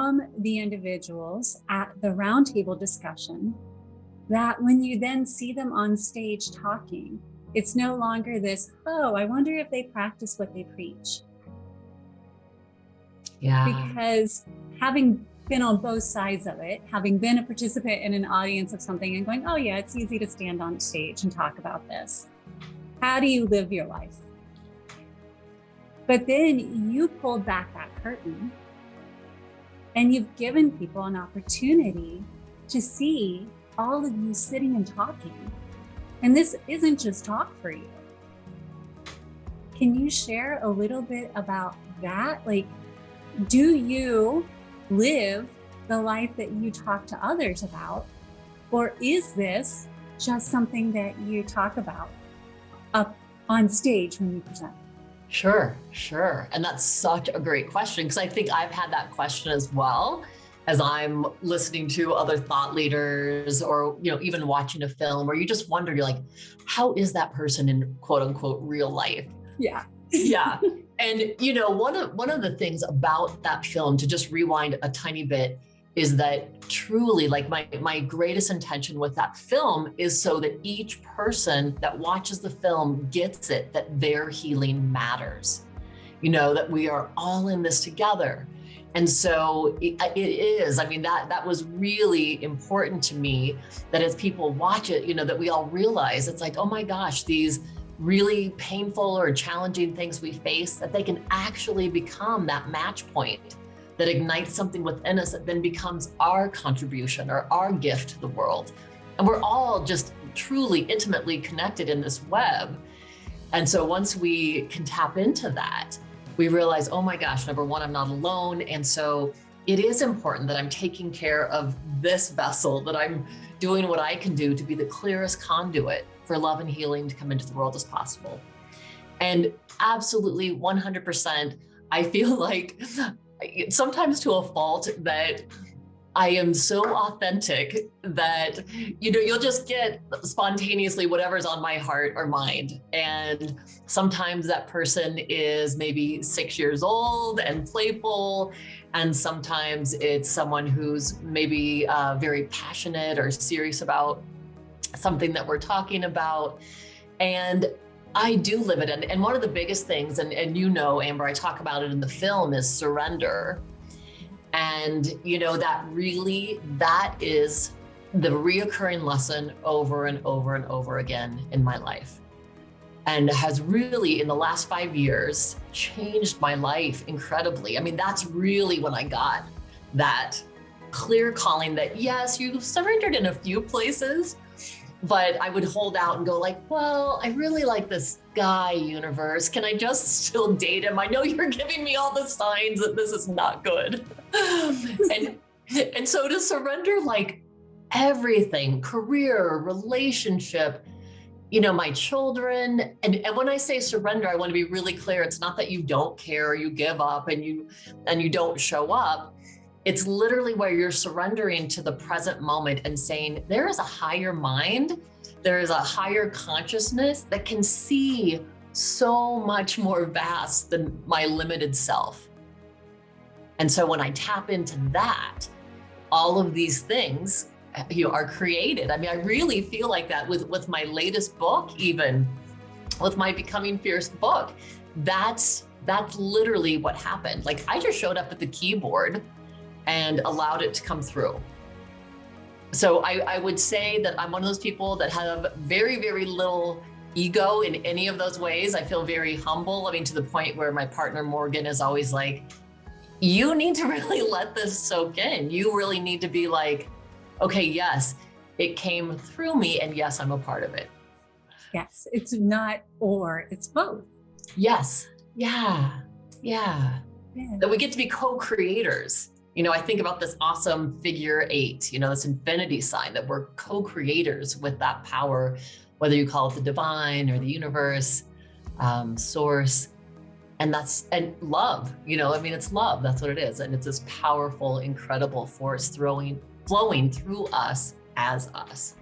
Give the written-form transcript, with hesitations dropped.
from the individuals at the roundtable discussion that when you then see them on stage talking, it's no longer this, oh, I wonder if they practice what they preach. Yeah. Because having been on both sides of it, having been a participant in an audience of something and going, oh yeah, it's easy to stand on stage and talk about this. How do you live your life? But then you pulled back that curtain and you've given people an opportunity to see all of you sitting and talking. And this isn't just talk for you. Can you share a little bit about that? Like, do you live the life that you talk to others about? Or is this just something that you talk about up on stage when you present? Sure. And that's such a great question, because I think I've had that question as well as I'm listening to other thought leaders or, even watching a film where you just wonder, you're like, how is that person in quote unquote real life? Yeah. Yeah. And, one of the things about that film, to just rewind a tiny bit, is that truly, like, my greatest intention with that film is so that each person that watches the film gets it, that their healing matters, that we are all in this together. And so it is, that was really important to me, that as people watch it, that we all realize it's like, oh my gosh, these really painful or challenging things we face, that they can actually become that match point that ignites something within us that then becomes our contribution or our gift to the world. And we're all just truly intimately connected in this web. And so once we can tap into that, we realize, oh my gosh, number one, I'm not alone. And so it is important that I'm taking care of this vessel, that I'm doing what I can do to be the clearest conduit for love and healing to come into the world as possible. And absolutely 100%, I feel like sometimes to a fault that I am so authentic that, you'll just get spontaneously whatever's on my heart or mind. And sometimes that person is maybe 6 years old and playful. And sometimes it's someone who's maybe very passionate or serious about something that we're talking about. And I do live it. And one of the biggest things, and Amber, I talk about it in the film, is surrender. And, that is the reoccurring lesson over and over and over again in my life. And has really, in the last 5 years, changed my life incredibly. That's really when I got that clear calling that, yes, you've surrendered in a few places, but I would hold out and go like, well, I really like this guy, universe. Can I just still date him? I know you're giving me all the signs that this is not good. and so to surrender like everything, career, relationship, my children. And when I say surrender, I want to be really clear. It's not that you don't care, or you give up and you don't show up. It's literally where you're surrendering to the present moment and saying, there is a higher mind, there is a higher consciousness that can see so much more vast than my limited self. And so when I tap into that, all of these things are created. I really feel like that with my latest book, even with my Becoming Fierce book, that's literally what happened. Like, I just showed up at the keyboard and allowed it to come through. So I would say that I'm one of those people that have very, very little ego in any of those ways. I feel very humble. To the point where my partner, Morgan, is always like, you need to really let this soak in. You really need to be like, okay, yes, it came through me, and yes, I'm a part of it. Yes, it's not or, it's both. Yes, yeah. That we get to be co-creators. I think about this awesome figure 8, this infinity sign, that we're co-creators with that power, whether you call it the divine or the universe, source. And love, it's love. That's what it is. And it's this powerful, incredible force flowing through us as us.